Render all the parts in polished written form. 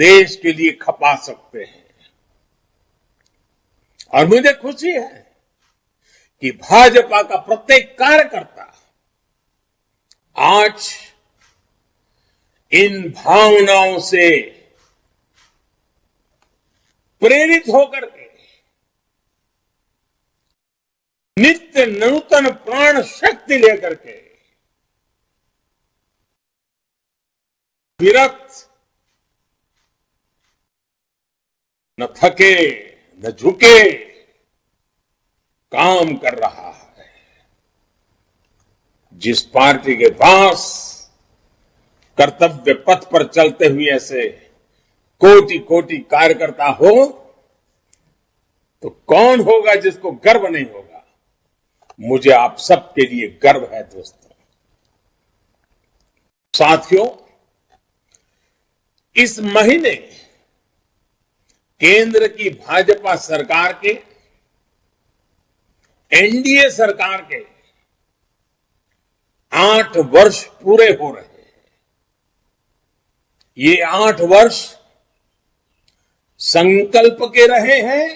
देश के लिए खपा सकते हैं। और मुझे खुशी है कि भाजपा का प्रत्येक कार्यकर्ता आज इन भावनाओं से प्रेरित होकर के नित्य नूतन प्राण शक्ति लेकर के विरक्त, न थके न झुके काम कर रहा है। जिस पार्टी के पास कर्तव्य पथ पर चलते हुए ऐसे कोटि कोटि कार्यकर्ता हो तो कौन होगा जिसको गर्व नहीं होगा। मुझे आप सबके लिए गर्व है दोस्तों। साथियों, इस महीने केंद्र की भाजपा सरकार के, एनडीए सरकार के 8 वर्ष पूरे हो रहे हैं। ये 8 वर्ष संकल्प के रहे हैं,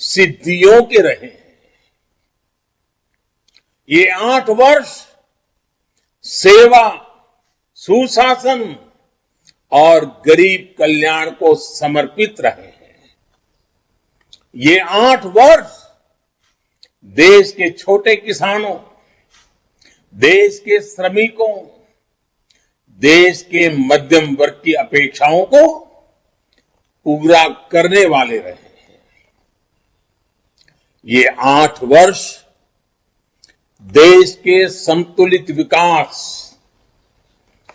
सिद्धियों के रहे हैं। ये 8 वर्ष सेवा, सुशासन और गरीब कल्याण को समर्पित रहे हैं। ये 8 वर्ष देश के छोटे किसानों, देश के श्रमिकों, देश के मध्यम वर्ग की अपेक्षाओं को पूरा करने वाले रहे हैं। ये 8 वर्ष देश के संतुलित विकास,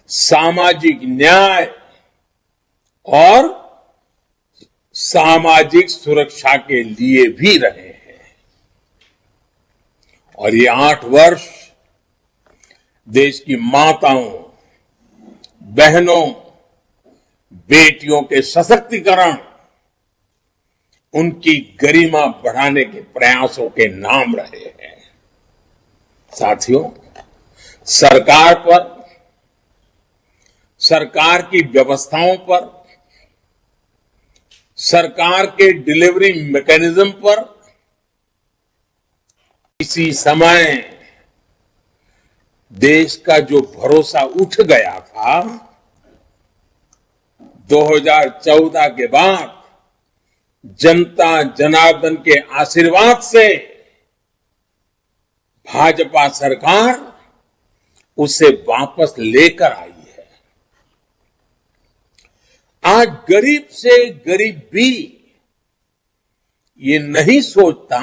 सामाजिक न्याय और सामाजिक सुरक्षा के लिए भी रहे हैं। और ये 8 वर्ष देश की माताओं, बहनों, बेटियों के सशक्तिकरण, उनकी गरिमा बढ़ाने के प्रयासों के नाम रहे हैं। साथियों, सरकार पर, सरकार की व्यवस्थाओं पर, सरकार के डिलीवरी मैकेनिज्म पर इसी समय देश का जो भरोसा उठ गया था, 2014 के बाद जनता जनार्दन के आशीर्वाद से भाजपा सरकार उसे वापस लेकर आई है। आज गरीब से गरीब भी ये नहीं सोचता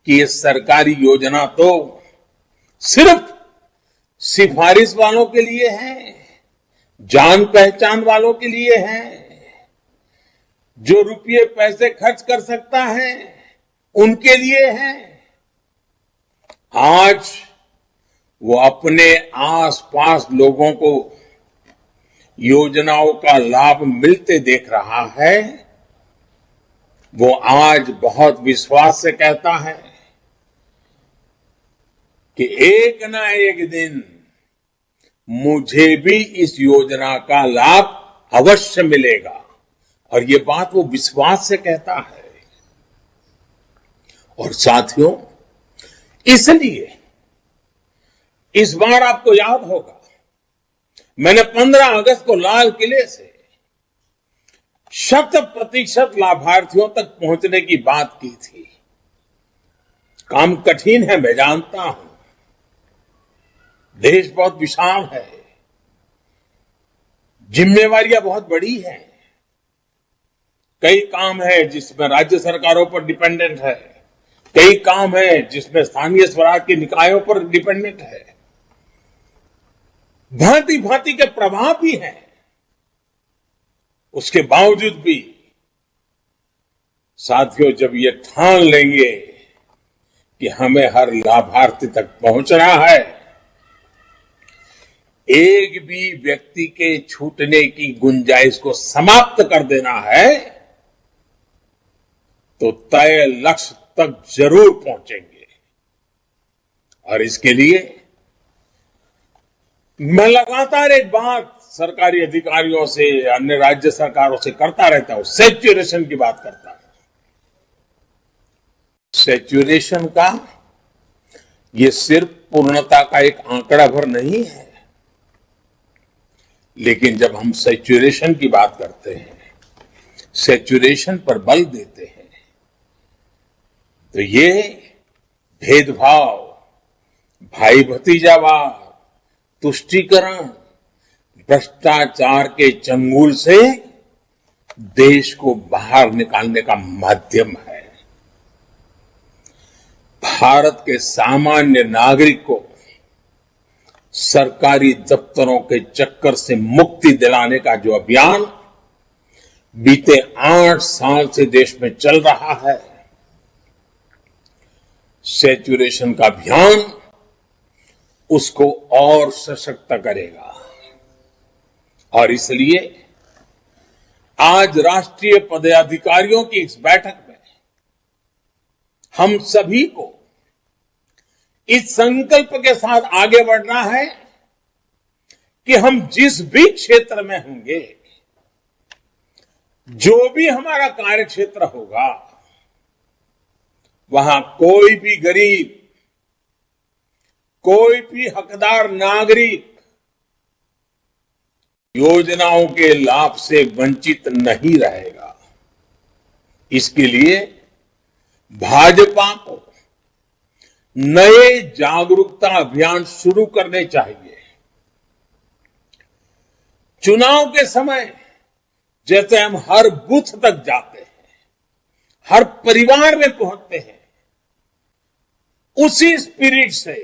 कि ये सरकारी योजना तो सिर्फ सिफारिश वालों के लिए है, जान पहचान वालों के लिए है, जो रुपये पैसे खर्च कर सकता है उनके लिए है। आज वो अपने आसपास लोगों को योजनाओं का लाभ मिलते देख रहा है। वो आज बहुत विश्वास से कहता है कि एक ना एक दिन मुझे भी इस योजना का लाभ अवश्य मिलेगा। और ये बात वो विश्वास से कहता है। और साथियों, इसलिए इस बार आपको याद होगा, मैंने 15 अगस्त को लाल किले से 100% लाभार्थियों तक पहुंचने की बात की थी। काम कठिन है, मैं जानता हूं। देश बहुत विशाल है, जिम्मेवारियां बहुत बड़ी हैं। कई काम है जिसमें राज्य सरकारों पर डिपेंडेंट है, कई काम है जिसमें स्थानीय स्वराज के निकायों पर डिपेंडेंट है। भांति भांति के प्रभाव भी हैं। उसके बावजूद भी साथियों, जब ये ठान लेंगे कि हमें हर लाभार्थी तक पहुंचना है, एक भी व्यक्ति के छूटने की गुंजाइश को समाप्त कर देना है, तो तय लक्ष्य तक जरूर पहुंचेंगे। और इसके लिए मैं लगातार एक बात सरकारी अधिकारियों से, अन्य राज्य सरकारों से करता रहता हूं, सैचुरेशन की बात करता हूं। सैचुरेशन का ये सिर्फ पूर्णता का एक आंकड़ा भर नहीं है, लेकिन जब हम सैचुरेशन की बात करते हैं, सैचुरेशन पर बल देते हैं, तो ये भेदभाव, भाई भतीजावाद, तुष्टीकरण, भ्रष्टाचार के चंगुल से देश को बाहर निकालने का माध्यम है। भारत के सामान्य नागरिक को सरकारी दफ्तरों के चक्कर से मुक्ति दिलाने का जो अभियान बीते 8 साल से देश में चल रहा है, सैचुरेशन का अभियान उसको और सशक्त करेगा। और इसलिए आज राष्ट्रीय पदाधिकारियों की इस बैठक में हम सभी को इस संकल्प के साथ आगे बढ़ना है कि हम जिस भी क्षेत्र में होंगे, जो भी हमारा कार्य क्षेत्र होगा, वहां कोई भी गरीब, कोई भी हकदार नागरिक योजनाओं के लाभ से वंचित नहीं रहेगा। इसके लिए भाजपा को नए जागरूकता अभियान शुरू करने चाहिए। चुनाव के समय जैसे हम हर बूथ तक जाते हैं, हर परिवार में पहुंचते हैं, उसी स्पिरिट से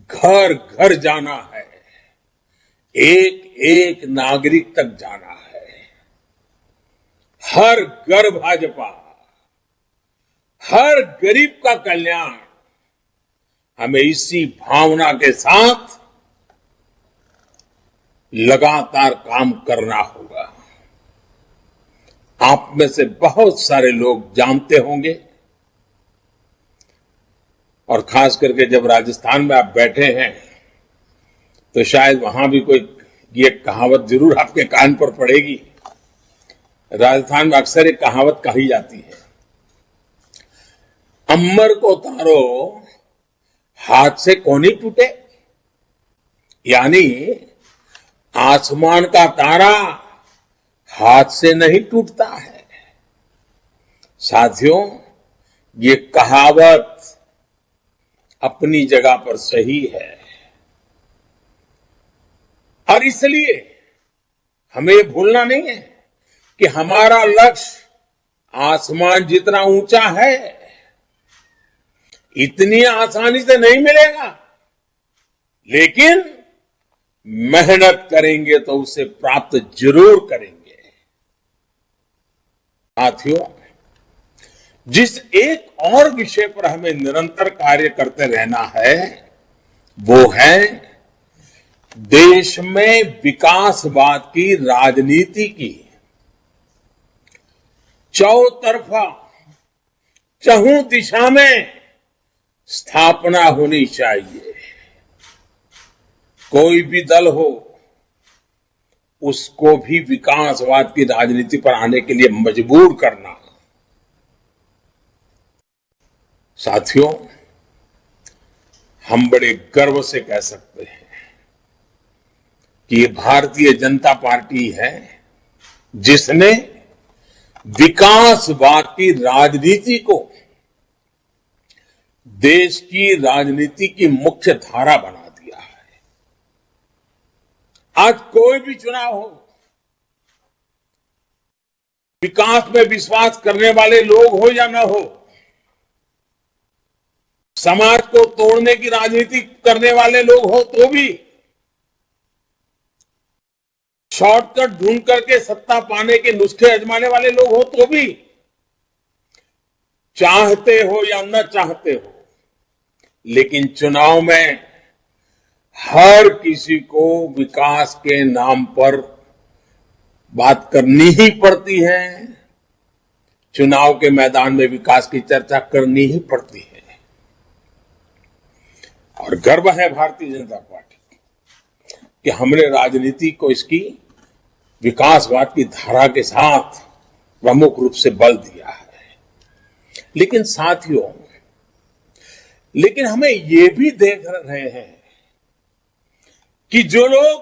घर घर जाना है, एक एक नागरिक तक जाना है। हर घर भाजपा, हर गरीब का कल्याण, हमें इसी भावना के साथ लगातार काम करना होगा। आप में से बहुत सारे लोग जानते होंगे, और खास करके जब राजस्थान में आप बैठे हैं तो शायद वहां भी कोई ये कहावत जरूर आपके कान पर पड़ेगी। राजस्थान में अक्सर एक कहावत कही जाती है, अम्बर को तारो हाथ से कोनी टूटे, यानी आसमान का तारा हाथ से नहीं टूटता है। साथियों, ये कहावत अपनी जगह पर सही है, और इसलिए हमें ये भूलना नहीं है कि हमारा लक्ष्य आसमान जितना ऊंचा है, इतनी आसानी से नहीं मिलेगा, लेकिन मेहनत करेंगे तो उसे प्राप्त जरूर करेंगे। साथियों, जिस एक और विषय पर हमें निरंतर कार्य करते रहना है, वो है देश में विकासवाद की राजनीति की चौतरफा, चहुं दिशा में स्थापना होनी चाहिए। कोई भी दल हो, उसको भी विकासवाद की राजनीति पर आने के लिए मजबूर करना। साथियों, हम बड़े गर्व से कह सकते हैं कि ये भारतीय जनता पार्टी है जिसने विकासवाद की राजनीति को देश की राजनीति की मुख्य धारा बना दिया है। आज कोई भी चुनाव हो, विकास में विश्वास करने वाले लोग हो या न हो, समाज को तोड़ने की राजनीति करने वाले लोग हो तो भी, शॉर्टकट ढूंढ करके सत्ता पाने के नुस्खे आजमाने वाले लोग हो तो भी, चाहते हो या न चाहते हो, लेकिन चुनाव में हर किसी को विकास के नाम पर बात करनी ही पड़ती है। चुनाव के मैदान में विकास की चर्चा करनी ही पड़ती है, और गर्व है भारतीय जनता पार्टी, कि हमने राजनीति को इसकी विकासवाद की धारा के साथ प्रमुख रूप से बल दिया है। लेकिन साथियों, लेकिन हमें ये भी देख रहे हैं कि जो लोग